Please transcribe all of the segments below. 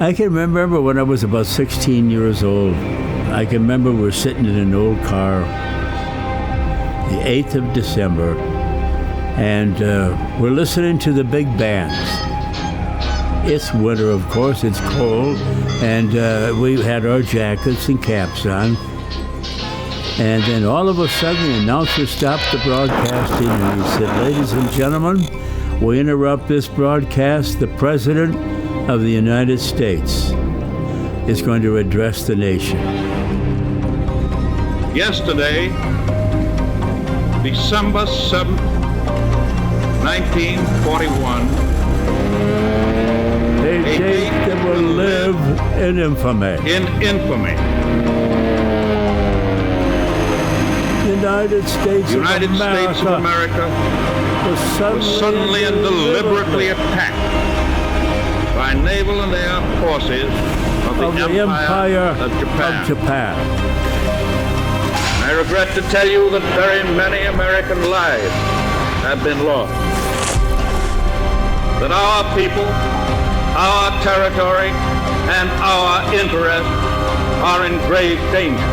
I can remember when I was about 16 years old. I can remember we were sitting in an old car, the 8th of December, and we're listening to the big bands. It's winter, of course, it's cold, and we had our jackets and caps on. And then all of a sudden, the announcer stopped the broadcasting and he said, "Ladies and gentlemen, we interrupt this broadcast. The President of the United States is going to address the nation." Yesterday, December 7th, 1941, a date that will live in infamy. In infamy. United States of America was suddenly and deliberately attacked by naval and air forces of the Empire of Japan. I regret to tell you that very many American lives have been lost. That our people, our territory, and our interests are in grave danger.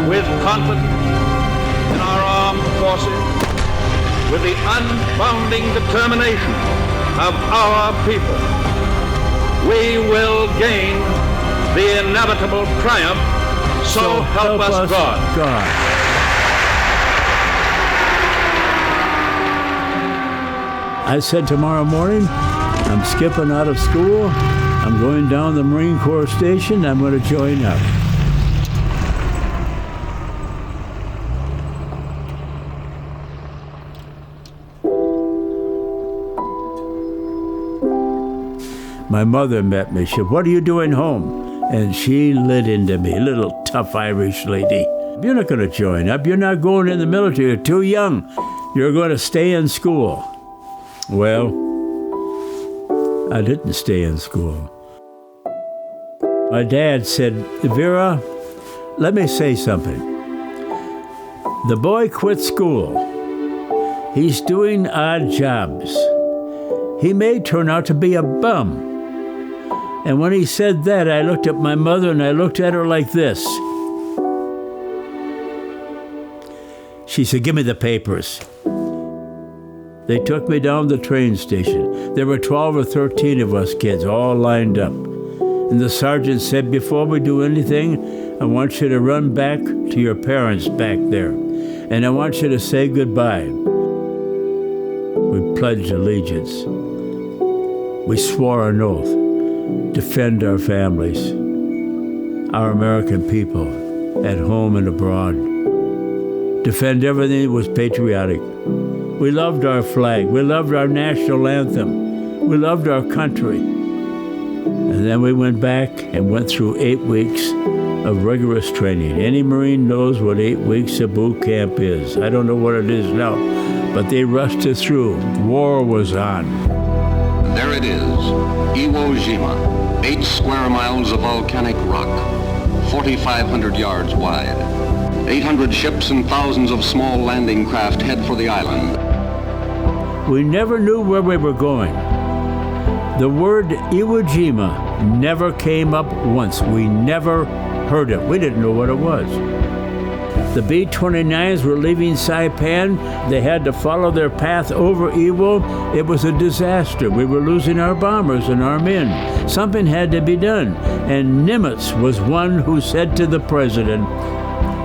With confidence in our armed forces, with the unbounding determination of our people, we will gain the inevitable triumph. So help us God. I said tomorrow morning, I'm skipping out of school. I'm going down the Marine Corps station. I'm going to join up. My mother met me. She said, "What are you doing home?" And she lit into me, little tough Irish lady. "You're not going to join up. You're not going in the military. You're too young. You're going to stay in school." Well, I didn't stay in school. My dad said, "Vera, let me say something. The boy quit school. He's doing odd jobs. He may turn out to be a bum." And when he said that, I looked at my mother and I looked at her like this. She said, "Give me the papers." They took me down the train station. There were 12 or 13 of us kids all lined up. And the sergeant said, "Before we do anything, I want you to run back to your parents back there. And I want you to say goodbye." We pledged allegiance. We swore an oath. Defend our families, our American people, at home and abroad. Defend everything that was patriotic. We loved our flag. We loved our national anthem. We loved our country. And then we went back and went through 8 weeks of rigorous training. Any Marine knows what 8 weeks of boot camp is. I don't know what it is now, but they rushed us through. War was on. There it is, Iwo Jima, 8 square miles of volcanic rock, 4,500 yards wide. 800 ships and thousands of small landing craft head for the island. We never knew where we were going. The word Iwo Jima never came up once. We never heard it. We didn't know what it was. The B-29s were leaving Saipan. They had to follow their path over Iwo. It was a disaster. We were losing our bombers and our men. Something had to be done. And Nimitz was one who said to the president,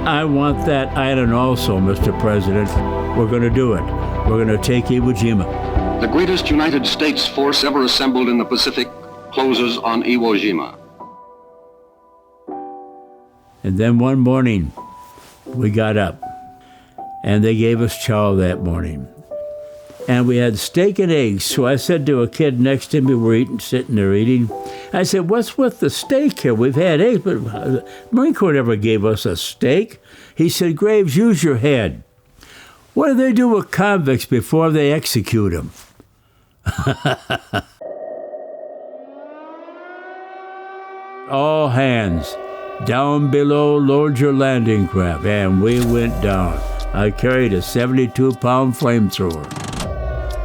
"I want that island also, Mr. President. We're going to do it. We're going to take Iwo Jima." The greatest United States force ever assembled in the Pacific closes on Iwo Jima. And then one morning, we got up, and they gave us chow that morning. And we had steak and eggs. So I said to a kid next to me, we're sitting there eating, I said, "What's with the steak here? We've had eggs, but Marine Corps never gave us a steak." He said, "Graves, use your head. What do they do with convicts before they execute them?" All hands. Down below, load your landing craft. And we went down. I carried a 72-pound flamethrower.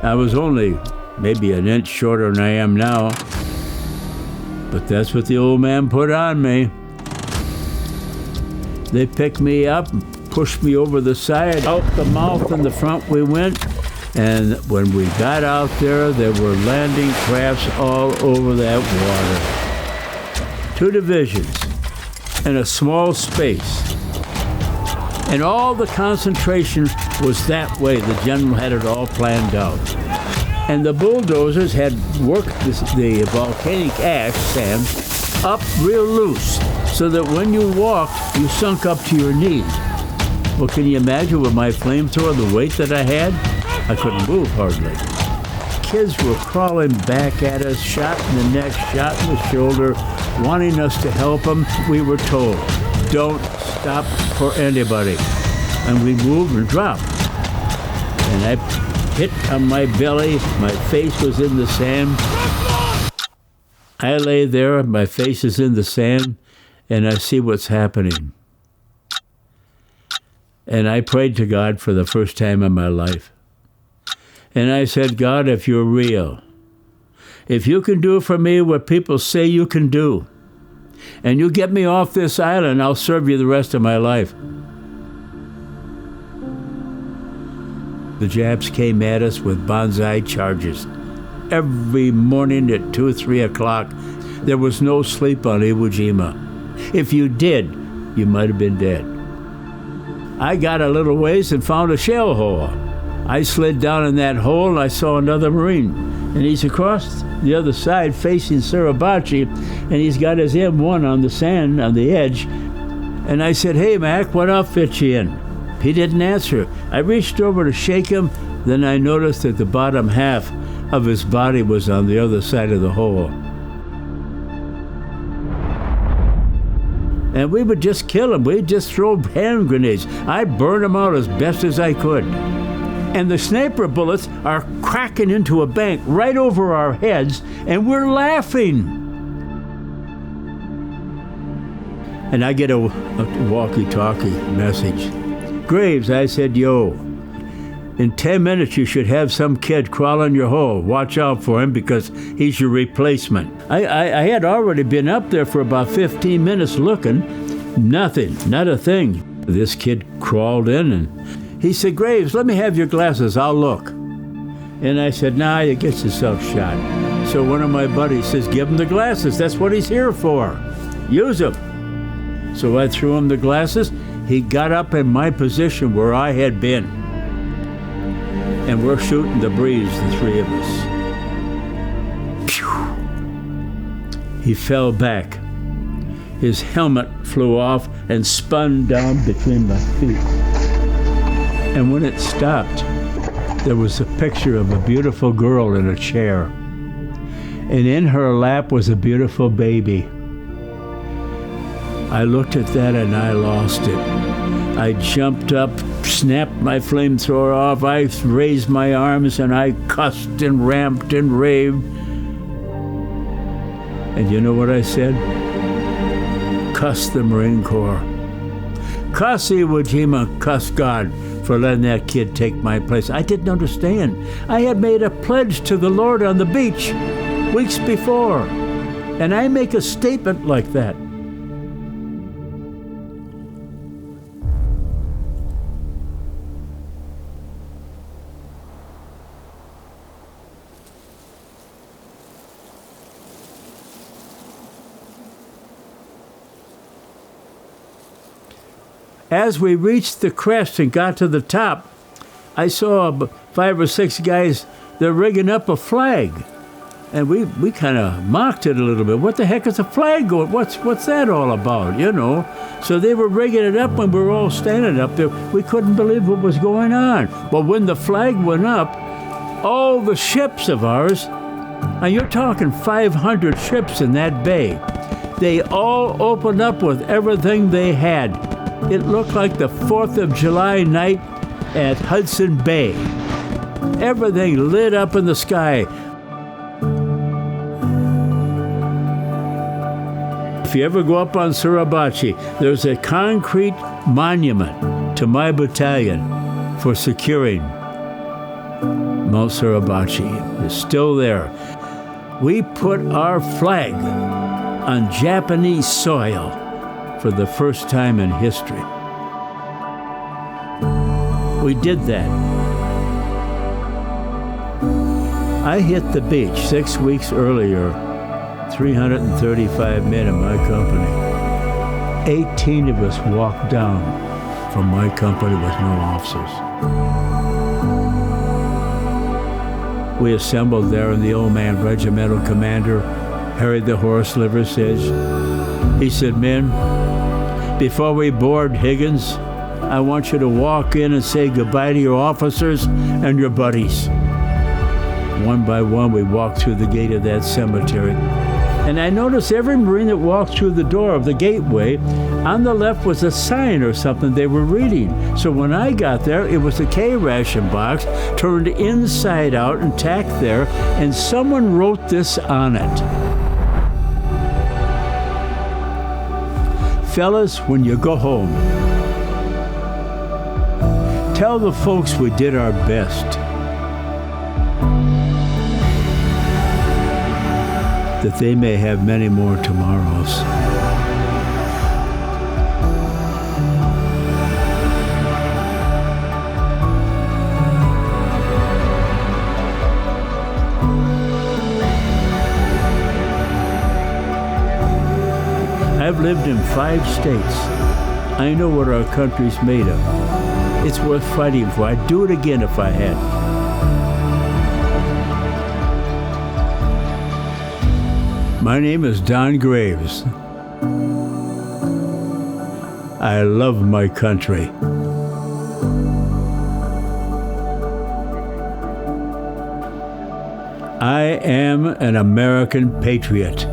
I was only maybe an inch shorter than I am now. But that's what the old man put on me. They picked me up and pushed me over the side. Out the mouth in the front we went. And when we got out there, there were landing crafts all over that water. 2 divisions in a small space. And all the concentration was that way. The general had it all planned out. And the bulldozers had worked the volcanic ash sand up real loose so that when you walked, you sunk up to your knees. Well, can you imagine with my flamethrower, the weight that I had? I couldn't move hardly. Kids were crawling back at us, shot in the neck, shot in the shoulder, wanting us to help them. We were told, don't stop for anybody. And we moved and dropped. And I hit on my belly, my face was in the sand. I lay there, my face is in the sand, and I see what's happening. And I prayed to God for the first time in my life. And I said, God, if you're real, if you can do for me what people say you can do, and you get me off this island, I'll serve you the rest of my life. The Japs came at us with banzai charges. Every morning at 2 or 3 o'clock, there was no sleep on Iwo Jima. If you did, you might have been dead. I got a little ways and found a shell hole. I slid down in that hole and I saw another Marine. And he's across the other side facing Suribachi, and he's got his M1 on the sand on the edge. And I said, hey, Mac, what outfit you in? He didn't answer. I reached over to shake him, then I noticed that the bottom half of his body was on the other side of the hole. And we would just kill him. We'd just throw hand grenades. I'd burn him out as best as I could. And the sniper bullets are cracking into a bank right over our heads, and we're laughing. And I get a walkie-talkie message. Graves, I said, yo, in 10 minutes you should have some kid crawl in your hole. Watch out for him because he's your replacement. I had already been up there for about 15 minutes looking. Nothing, not a thing. This kid crawled in and he said, Graves, let me have your glasses, I'll look. And I said, nah, you get yourself shot. So one of my buddies says, give him the glasses, that's what he's here for. Use them. So I threw him the glasses. He got up in my position where I had been. And we're shooting the breeze, the 3 of us. Pew! He fell back. His helmet flew off and spun down between my feet. And when it stopped, there was a picture of a beautiful girl in a chair. And in her lap was a beautiful baby. I looked at that and I lost it. I jumped up, snapped my flamethrower off, I raised my arms and I cussed and ramped and raved. And you know what I said? Cuss the Marine Corps. Cuss Iwo Jima, cuss God for letting that kid take my place. I didn't understand. I had made a pledge to the Lord on the beach weeks before. And I make a statement like that. As we reached the crest and got to the top, I saw 5 or 6 guys, they're rigging up a flag. And we kind of mocked it a little bit. What the heck is a flag going? What's that all about, you know? So they were rigging it up when we were all standing up there. We couldn't believe what was going on. But when the flag went up, all the ships of ours, and you're talking 500 ships in that bay, they all opened up with everything they had. It looked like the 4th of July night at Hudson Bay. Everything lit up in the sky. If you ever go up on Suribachi, there's a concrete monument to my battalion for securing Mount Suribachi. It's still there. We put our flag on Japanese soil for the first time in history. We did that. I hit the beach 6 weeks earlier, 335 men in my company. 18 of us walked down from my company with no officers. We assembled there, and the old man, regimental commander, Harry the Horse Liver, says, he said, men, before we board Higgins, I want you to walk in and say goodbye to your officers and your buddies. One by one, we walked through the gate of that cemetery. And I noticed every Marine that walked through the door of the gateway, on the left was a sign or something they were reading. So when I got there, it was a K-ration box turned inside out and tacked there, and someone wrote this on it. Fellas, when you go home, tell the folks we did our best, that they may have many more tomorrows. I've lived in 5 states. I know what our country's made of. It's worth fighting for. I'd do it again if I had. My name is Don Graves. I love my country. I am an American patriot.